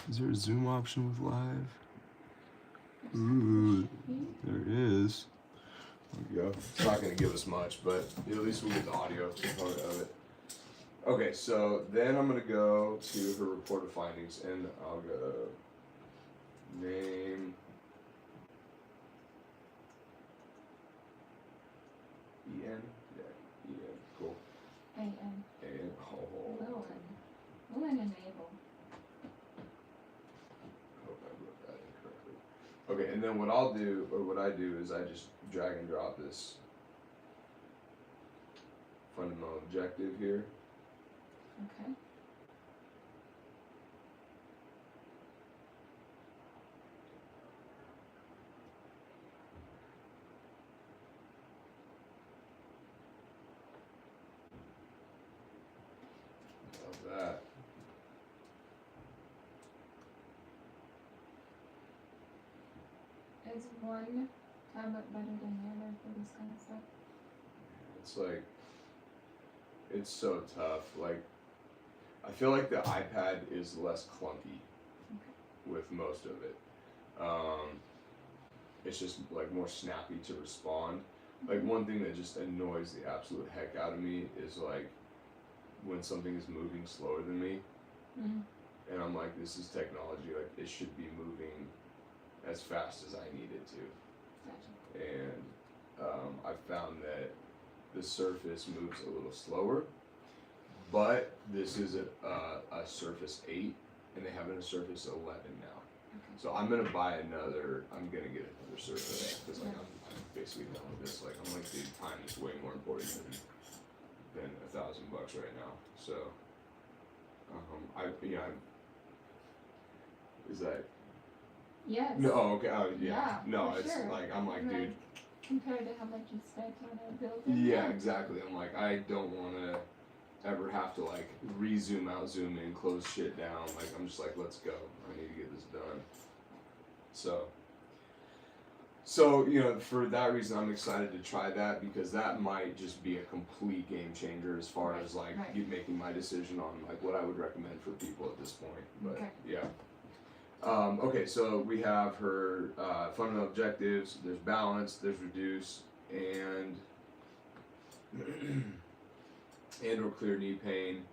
Is there a zoom option with live? Ooh, there is. There we go. It's not going to give us much, but at least we'll get the audio component of it. Okay, so then I'm going to go to her report of findings, and I'll go name E-N? Yeah, E-N. Cool. A-N. A-N. Oh. Lewin and Abel. Hope I wrote that incorrectly. Okay, and then what I'll do, or what I do, is I just drag and drop this fundamental objective here. Okay. Of that. Is one tablet better than the other for this kind of stuff? It's like, it's so tough. Like, I feel like the iPad is less clunky with most of it. It's just like more snappy to respond. Like one thing that just annoys the absolute heck out of me is like when something is moving slower than me, and I'm like, this is technology. Like it should be moving as fast as I need it to. Gotcha. And I found that the Surface moves a little slower, but this is a Surface 8, and they have a Surface 11 now. Okay. So I'm gonna get another Surface because like I'm basically done with this. Like I'm like, dude, time is way more important than $1,000 right now. So is that? Yes. No, okay, Yeah, no, for it's sure. like I'm like, dude. Compared to how much you spent on a building. Yeah, exactly. I'm like, I don't want to ever have to like zoom out, zoom in, close shit down. Like I'm just like, let's go. I need to get this done. So for that reason, I'm excited to try that because that might just be a complete game changer as far as like making my decision on like what I would recommend for people at this point. But yeah. Okay, so we have her fundamental objectives. There's balance, there's reduce, and or clear knee pain.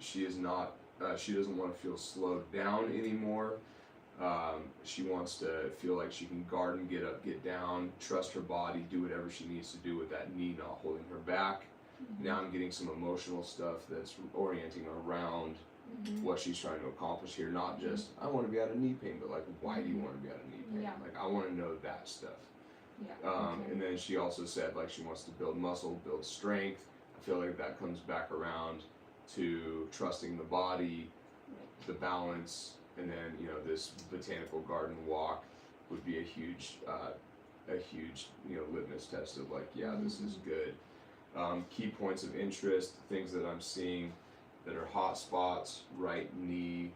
She is not. She doesn't want to feel slowed down anymore. She wants to feel like she can guard and get up, get down, trust her body, do whatever she needs to do with that knee not holding her back. Now I'm getting some emotional stuff that's orienting around what she's trying to accomplish here. Not just, I want to be out of knee pain, but like, why do you want to be out of knee pain? Yeah. Like, I want to know that stuff. Yeah. And then she also said like she wants to build muscle, build strength. I feel like that comes back around to trusting the body, the balance, and then this botanical garden walk would be a huge litmus test of like, yeah, this is good. Key points of interest, things that I'm seeing that are hot spots: right knee.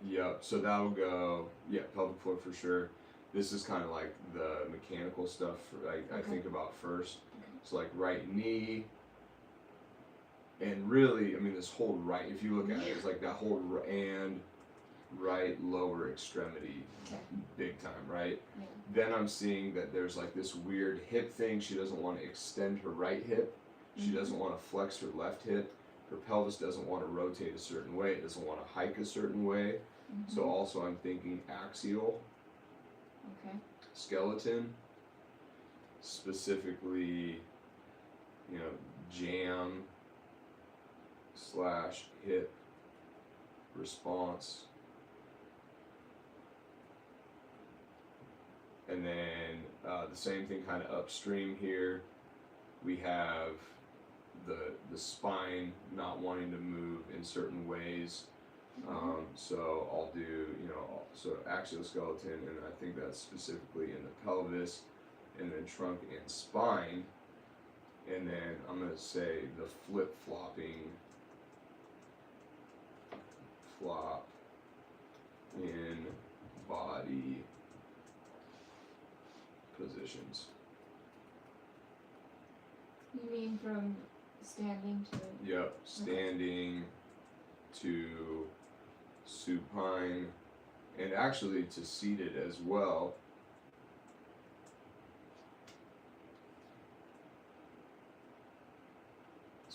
Yep, so that'll go, pelvic floor for sure. This is kind of like the mechanical stuff I think about first. So like right knee, and really, I mean, this whole right, if you look at it, it's like that whole and right lower extremity, big time, right? Yeah. Then I'm seeing that there's like this weird hip thing. She doesn't want to extend her right hip. She doesn't want to flex her left hip. Her pelvis doesn't want to rotate a certain way. It doesn't want to hike a certain way. So also I'm thinking axial, skeleton, specifically, jam / hip response. And then the same thing kind of upstream here. We have the spine not wanting to move in certain ways. So I'll do, so axial skeleton, and I think that's specifically in the pelvis, and then trunk and spine. And then I'm going to say the flip-flopping, flop in body positions. You mean from standing to... Yep, standing, to supine, and actually to seated as well.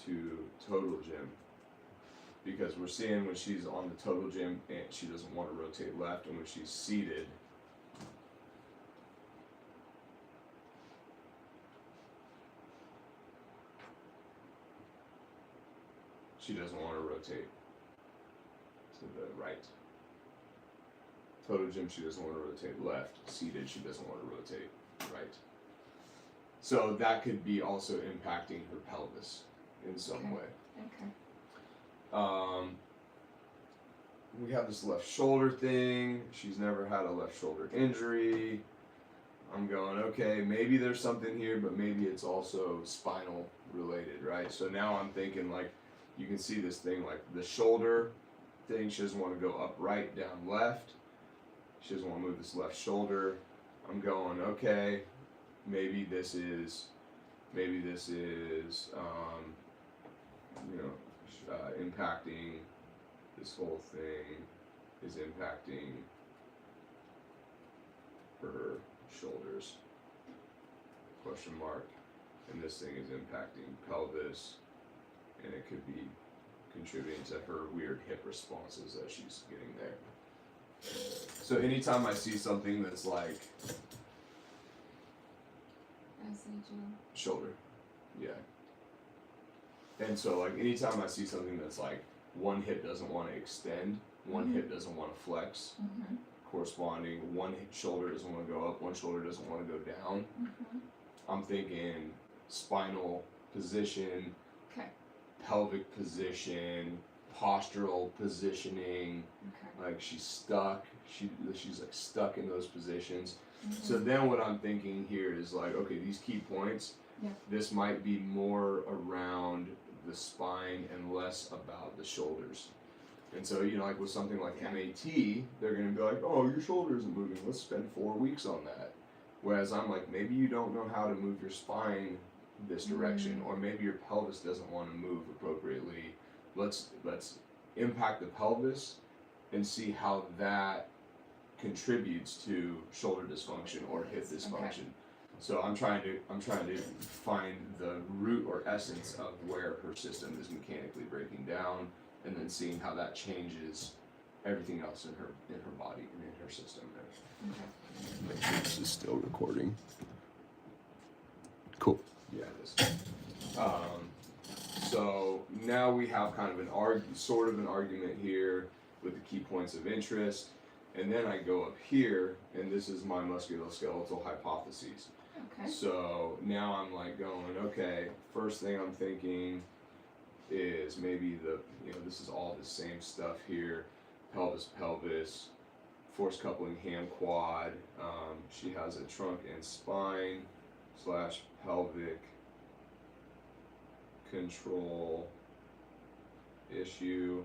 To total gym, because we're seeing when she's on the total gym and she doesn't want to rotate left, and when she's seated, she doesn't want to rotate to the right. Total gym, she doesn't want to rotate left. Seated, she doesn't want to rotate right. So that could be also impacting her pelvis in some Okay. way. Okay. We have this left shoulder thing. She's never had a left shoulder injury. I'm going, okay, maybe there's something here, but maybe it's also spinal related, right? So now I'm thinking, like, you can see this thing, like the shoulder thing, she doesn't want to go up right, down left. She doesn't want to move this left shoulder. I'm going, okay, maybe this is impacting, this whole thing is impacting her shoulders, question mark, and this thing is impacting pelvis, and it could be contributing to her weird hip responses as she's getting there. So anytime I see something that's like shoulder, yeah. And so like anytime I see something that's like one hip doesn't want to extend, one hip doesn't want to flex, corresponding, one shoulder doesn't want to go up, one shoulder doesn't want to go down, I'm thinking spinal position, Okay. pelvic position, postural positioning, Okay. like she's stuck, she's like stuck in those positions. So then what I'm thinking here is like, okay, these key points, Yeah. this might be more around the spine and less about the shoulders. And so, you know, like with something like MAT, they're going to be like, oh, your shoulder isn't moving, let's spend 4 weeks on that. Whereas I'm like, maybe you don't know how to move your spine this direction, or maybe your pelvis doesn't want to move appropriately. Let's impact the pelvis and see how that contributes to shoulder dysfunction or hip dysfunction. So I'm trying to find the root or essence of where her system is mechanically breaking down, and then seeing how that changes everything else in her body and in her system. Okay. Make sure this is still recording. Cool. Yeah, it is. So now we have kind of an argument here with the key points of interest, and then I go up here, and this is my musculoskeletal hypotheses. Okay. So now I'm like going, okay, first thing I'm thinking is maybe this is all the same stuff here, pelvis, force coupling, ham quad. She has a trunk and spine / pelvic control issue,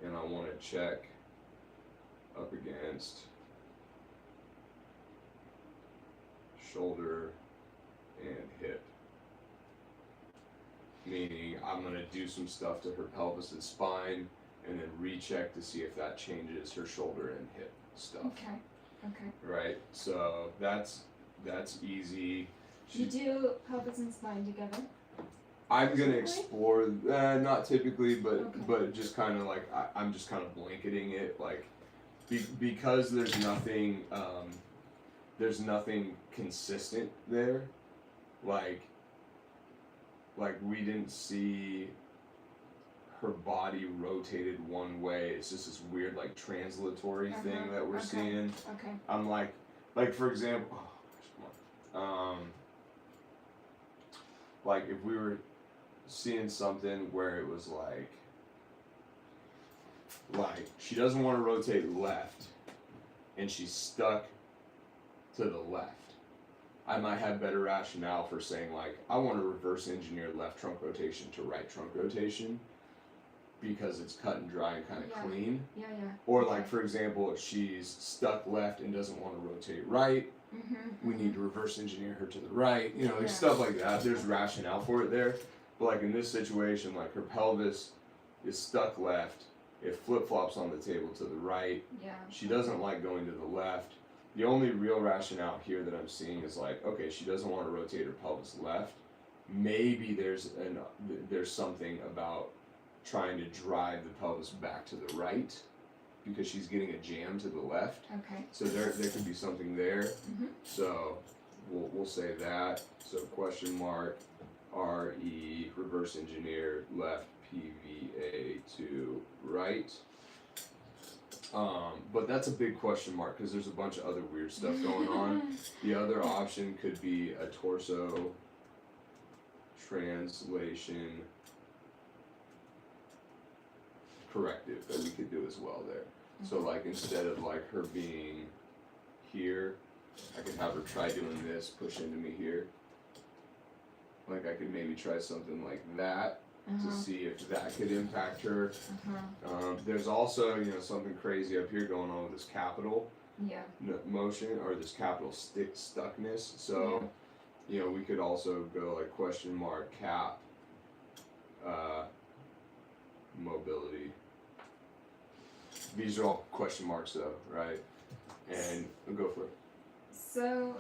and I want to check up against shoulder and hip, meaning I'm going to do some stuff to her pelvis and spine and then recheck to see if that changes her shoulder and hip stuff. Okay. Okay. Right, so that's easy. You do pelvis and spine together? I'm gonna Typically? explore, not typically, but Okay. but just kind of like I'm just kind of blanketing it, like because there's nothing consistent there, like we didn't see her body rotated one way. It's just this weird like translatory thing that we're Okay. seeing. Okay. I'm like for example, like if we were seeing something where it was like she doesn't want to rotate left and she's stuck to the left, I might have better rationale for saying like I want to reverse engineer left trunk rotation to right trunk rotation because it's cut and dry and kind of clean. Yeah. Or like for example, if she's stuck left and doesn't want to rotate right, we need to reverse engineer her to the right, like stuff like that. There's rationale for it there. But like in this situation, like her pelvis is stuck left. It flip-flops on the table to the right. Yeah. She doesn't like going to the left. The only real rationale here that I'm seeing is like, okay, she doesn't want to rotate her pelvis left. Maybe there's something about trying to drive the pelvis back to the right because she's getting a jam to the left. Okay. So there could be something there. Mhm. So we'll say that. So question mark RE reverse engineer left PVA to right. But that's a big question mark because there's a bunch of other weird stuff going on. The other option could be a torso translation corrective that we could do as well there. So like instead of like her being here, I could have her try doing this, push into me here. Like I could maybe try something like that to see if that could impact her. There's also, something crazy up here going on with this capital Yeah. motion or this capital stuckness. So, we could also go like question mark cap mobility. These are all question marks though, right? And we'll go for it. So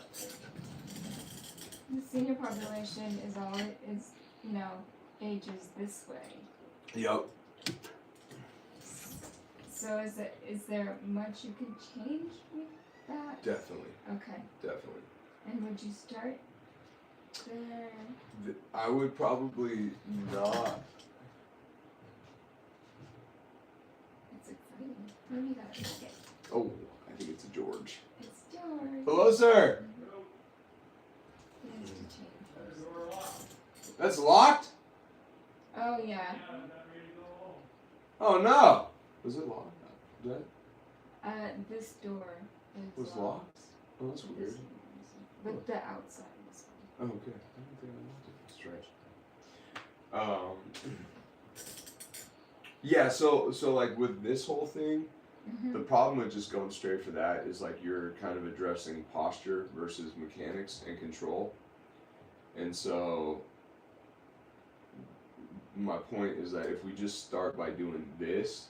the senior population ages this way. Yep. So is there much you can change with that? Definitely. Okay. Definitely. And would you start there? I would probably not. It's exciting. Maybe that is it. Oh, I think it's a George. It's George. Hello, sir. He has to change. That's locked? Oh yeah. Oh no. Was it locked? This door is Was locked? Oh, that's weird. But the outside was Oh, okay. I don't think I locked it. Strange. Yeah, so like with this whole thing, the problem with just going straight for that is like you're kind of addressing posture versus mechanics and control. And so my point is that if we just start by doing this,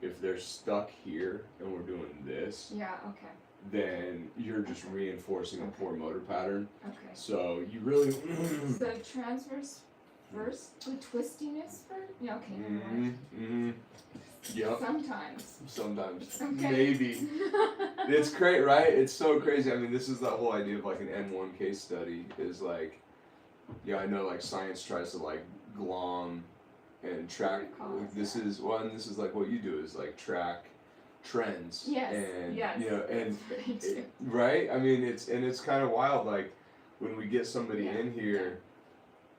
if they're stuck here and we're doing this, Yeah, okay. then you're just reinforcing a poor motor pattern. Okay. So you really So transverse first, the twistiness first? Yeah, okay, never mind. Yep. Sometimes. Okay. Okay. Maybe. It's great, right? It's so crazy. I mean, this is the whole idea of like an N1 case study is like, I know like science tries to like glom and track. This is like what you do is like track trends. Yes. And And right? I mean, it's kind of wild. Like when we get somebody in here.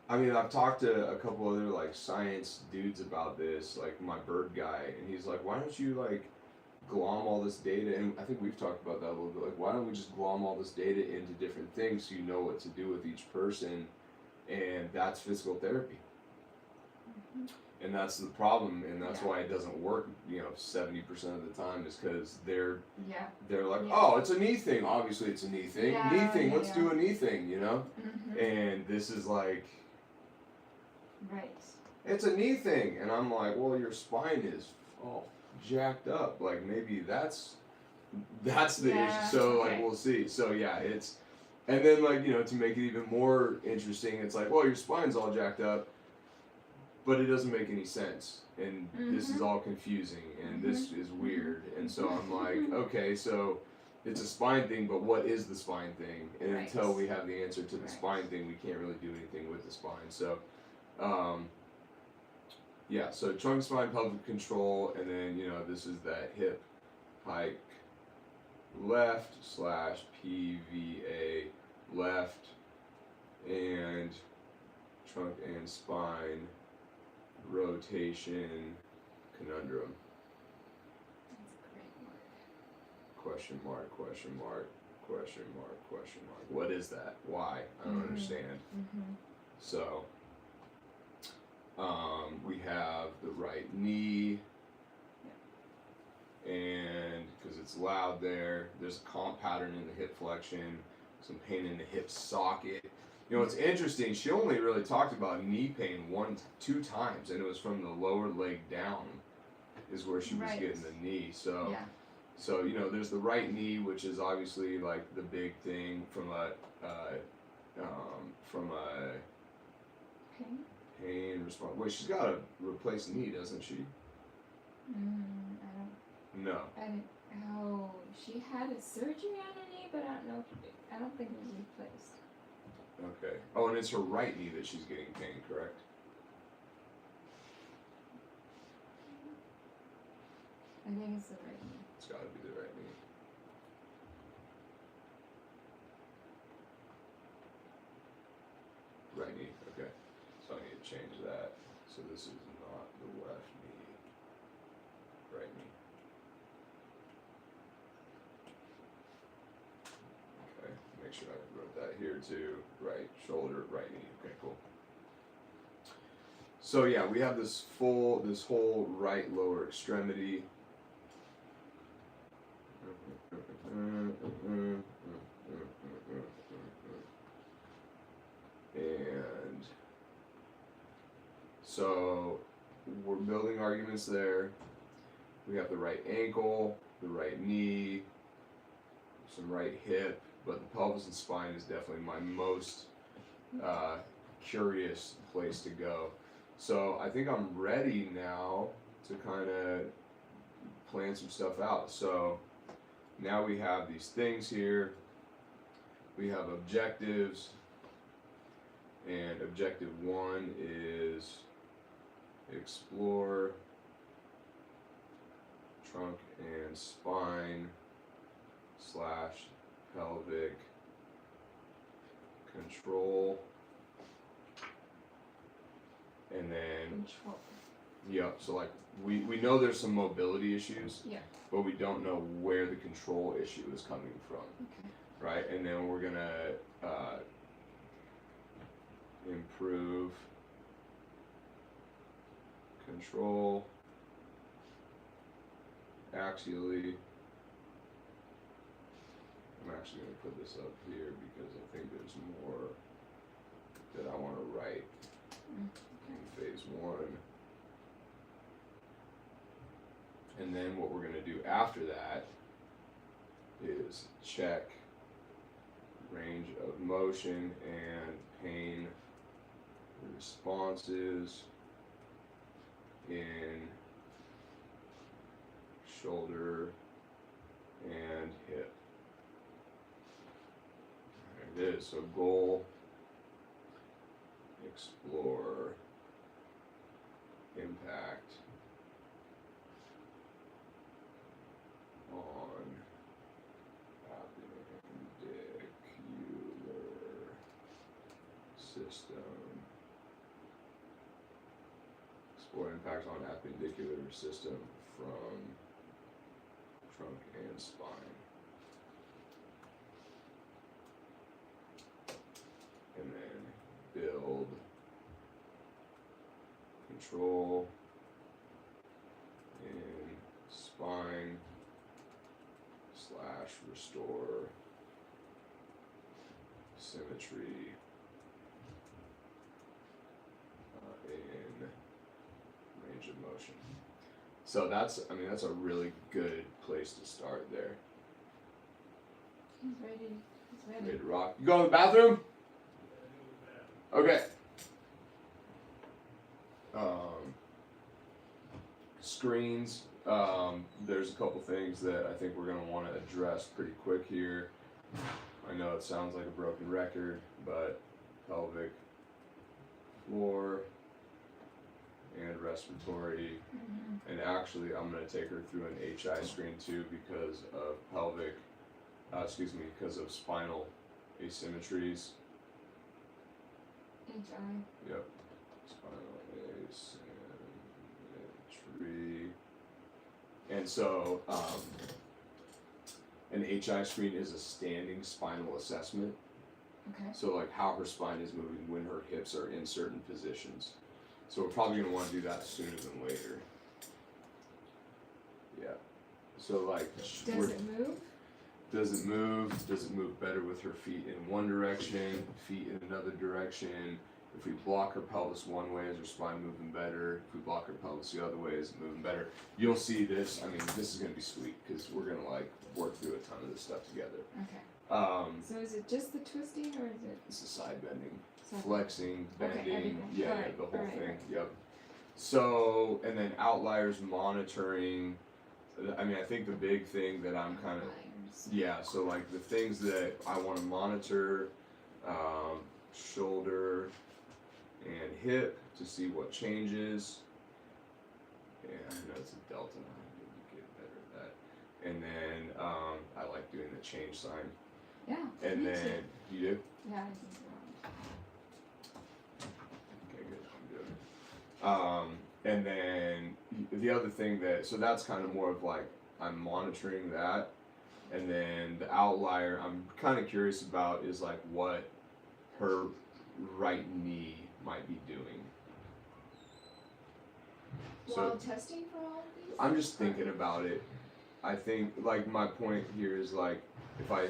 I mean, I've talked to a couple other like science dudes about this, like my bird guy, and he's like, why don't you like glom all this data? And I think we've talked about that a little bit. Like, why don't we just glom all this data into different things so you know what to do with each person? And that's physical therapy. And that's the problem, and that's why it doesn't work. 70% of the time is because they're like, oh, it's a knee thing. Obviously, it's a knee thing. Knee thing. Let's do a knee thing. And this is like. Right. It's a knee thing, and I'm like, well, your spine is all jacked up. Like maybe that's the issue. So like we'll see. So it's, and then like to make it even more interesting, it's like, well, your spine's all jacked up, but it doesn't make any sense, and this is all confusing, and this is weird, and so I'm like, okay, so it's a spine thing, but what is the spine thing? And until we have the answer to the spine thing, we can't really do anything with the spine. So. So trunk spine, pelvic control, and then this is that hip hike left / PVA left, and trunk and spine rotation conundrum. That's a great word. Question mark, question mark, question mark, question mark. What is that? Why? I don't understand. So. We have the right knee, and because it's loud there, there's a comp pattern in the hip flexion, some pain in the hip socket. You know, it's interesting. She only really talked about knee pain two times, and it was from the lower leg down, is where she was Right. getting the knee. So, Yeah. so you know, there's the right knee, which is obviously like the big thing from a Pain? pain response. Wait, she's got a replaced knee, doesn't she? No. I don't. Oh, she had a surgery on her knee, but I don't know. I don't think it was replaced. Okay. Oh, and it's her right knee that she's getting pain, correct? I think it's the right knee. It's got to be the right knee. Right knee. Okay. So I need to change that. So this is not the left knee. Right knee. Okay. Make sure I wrote that here too. Right shoulder, right knee. Okay, cool. So yeah, we have this whole right lower extremity. And so we're building arguments there. We have the right ankle, the right knee, some right hip, but the pelvis and spine is definitely my most curious place to go. So I think I'm ready now to kind of plan some stuff out. So now we have these things here. We have objectives, and objective 1 is explore trunk and spine / pelvic control, and then Control. yep. So like we know there's some mobility issues, Yeah. but we don't know where the control issue is coming from. Okay. Right, and then we're gonna improve control axially. I'm actually gonna put this up here because I think there's more that I want to write in phase 1. And then what we're gonna do after that is check range of motion and pain responses in shoulder and hip. There it is. So goal, explore, impact on appendicular system. Explore impact on appendicular system from trunk and spine. And then build control in spine / restore symmetry in range of motion. So that's a really good place to start there. He's ready. He's ready. Ready to rock. You go to the bathroom? Okay. Screens. There's a couple things that I think we're going to want to address pretty quick here. I know it sounds like a broken record, but pelvic floor and respiratory. And actually, I'm going to take her through an HI screen too because of because of spinal asymmetries. HI. Yep. Spinal asymmetry. And so, an HI screen is a standing spinal assessment. Okay. So like how her spine is moving when her hips are in certain positions. So we're probably going to want to do that sooner than later. Yeah. So like Does it move? Does it move? Does it move better with her feet in one direction, feet in another direction? If we block her pelvis one way, is her spine moving better? If we block her pelvis the other way, is it moving better? You'll see this. I mean, this is gonna be sweet because we're gonna like work through a ton of this stuff together. Okay. So is it just the twisting or is it? It's the side bending, Side flexing, Okay, bending, everything. yeah, Alright, the whole alright, thing. right. Yep. So, and then outliers monitoring. I mean, I think the big thing that I'm kind of Outliers. yeah. So like the things that I want to monitor, shoulder and hip to see what changes. Yeah, I know it's a delta. I need to get better at that. And then I like doing the change sign. Yeah. And me then too. you do. Yeah, I think so. Okay, good. I'm good. And then the other thing so that's kind of more of like I'm monitoring that, and then the outlier I'm kind of curious about is like what her right knee might be doing. While testing for all of these? I'm just thinking about it. I think like my point here is like if I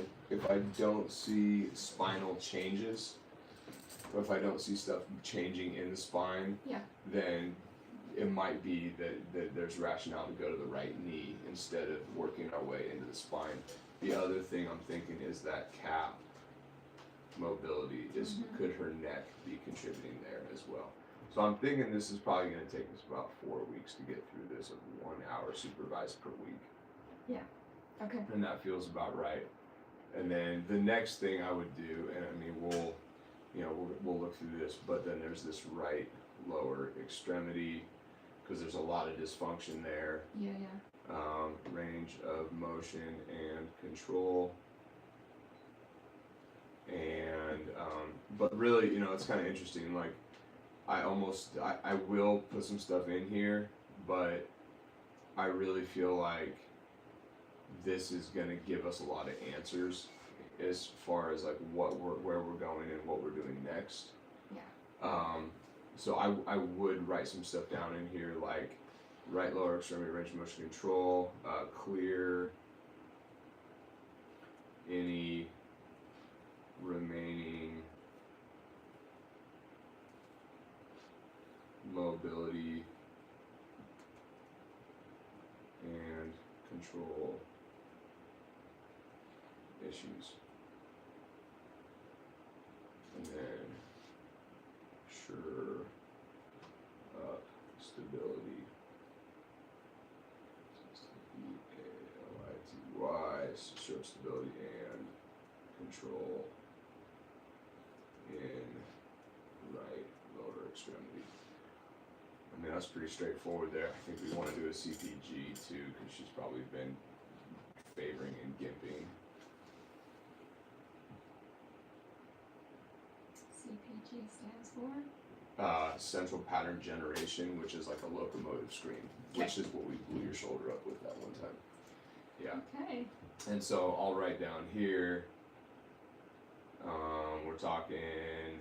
don't see spinal changes, or if I don't see stuff changing in the spine, Yeah. then it might be that there's rationale to go to the right knee instead of working our way into the spine. The other thing I'm thinking is that calf mobility is could her neck be contributing there as well. So I'm thinking this is probably going to take us about 4 weeks to get through this of 1 hour supervised per week. Okay. And that feels about right. And then the next thing I would do, and I mean we'll look through this, but then there's this right lower extremity because there's a lot of dysfunction there. Yeah. Range of motion and control. And but really, it's kind of interesting. Like I will put some stuff in here, but I really feel like this is gonna give us a lot of answers as far as like where we're going and what we're doing next. Yeah. So I would write some stuff down in here like right lower extremity range of motion control, clear any remaining mobility and control issues. And then sure up stability. E-A-L-I-T-Y, sure up stability and control in right lower extremity. I mean, that's pretty straightforward there. I think we want to do a CPG too, because she's probably been favoring and gimping. CPG stands for? Central pattern generation, which is like a locomotive screen, which is what we blew your shoulder up with that one time. Yeah. Okay. And so I'll write down here, we're talking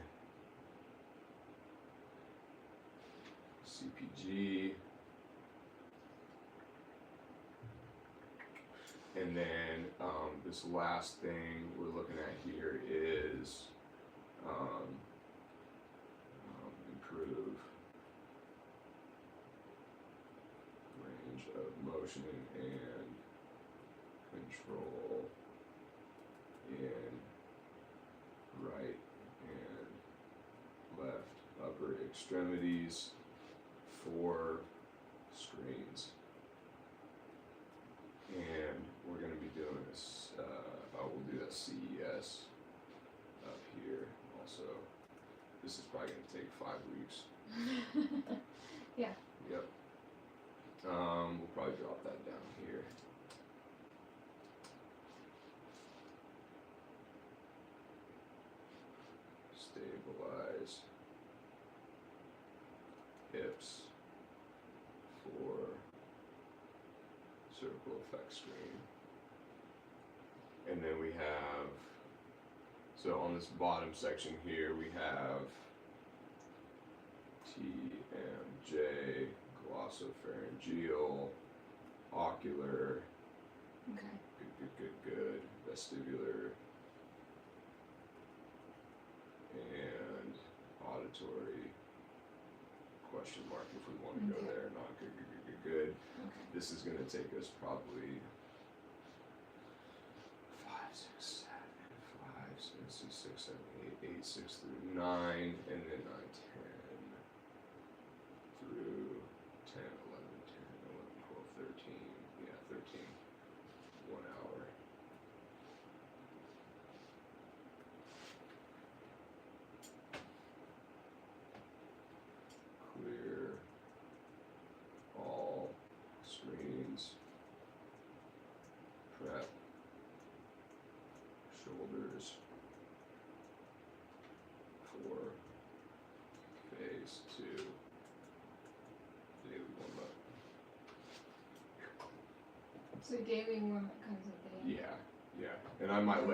CPG, and then this last thing we're looking at here is improve range of motion and control in right and left upper extremities for screens. And we're going to be doing this, we'll do that CES up here also. This is probably going to take 5 weeks. Yeah. Yep. We'll probably drop that down here. Stabilize hips for circle effect screen. And then we have, so on this bottom section here, we have TMJ, glossopharyngeal, ocular. Okay. Good. vestibular, and auditory. Question mark if we want to go Okay. there. Not good. Okay. This is gonna take us probably 5, 6, 7, 5, 6, 7, 8, 6 through 9, and then 9, 10 through 10, 11, 10, 11, 12, 13. Yeah, 13. 1 hour. Clear all screens. Prep. Shoulders. For phase 2. Daily warm up. So daily warm up comes at the end. Yeah. And I might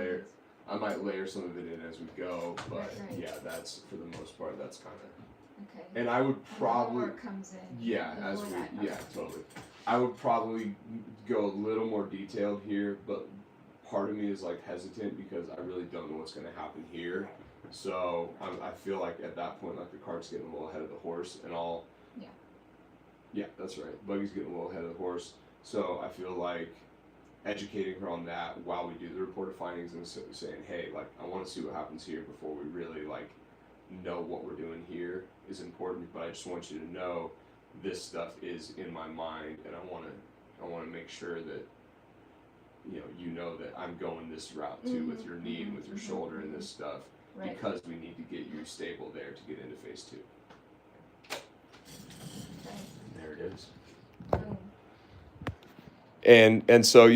layer some of it in as we go, but Right. yeah, that's for the most part. That's kind of. Okay. And I would And the probably. homework comes in. Yeah, as before we, that. yeah, Okay. totally. I would probably go a little more detailed here, but part of me is like hesitant because I really don't know what's going to happen here. So I feel like at that point, like the cart's getting a little ahead of the horse, and I'll. Yeah. Yeah, that's right. Buggy's getting a little ahead of the horse, so I feel like educating her on that while we do the report of findings and saying, hey, like I want to see what happens here before we really like know what we're doing here is important. But I just want you to know this stuff is in my mind, and I want to make sure that you know that I'm going this route too with your knee and with your shoulder and this stuff Right. because we need to get you stable there to get into phase 2. Right. There it is. Boom. And so